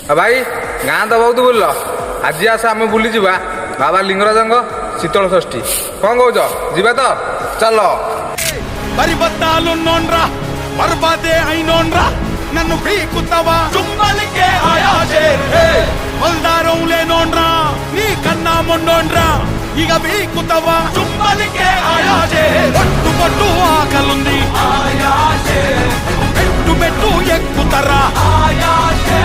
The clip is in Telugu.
ଭାଇ ଗାଁ ତ ବହୁତ ବୁଲିଲ, ଆଜି ଆସ ଆମେ ବୁଲିଯିବା ବାବା ଲିଙ୍ଗରାଜଙ୍କ ଶୀତଳ ଷଷ୍ଠୀ। କ'ଣ କହୁଛ, ଯିବା ତ? ଚାଲ। పరిబద్దాలున్నోండ్రా బర్బాదే అయినోండ్రా నన్ను పీకుతావా చుమ్మలికే ఆయాజే మల్దారం లేనోండ్రా నీ కన్నా మొండోండ్రా ఇక పీకుతావా చుమ్మలికే ఆయాజే పట్టు పట్టు ఆకలుంది ఆయాజే పెట్టు పెట్టు ఎక్కుతరా ఆయాజే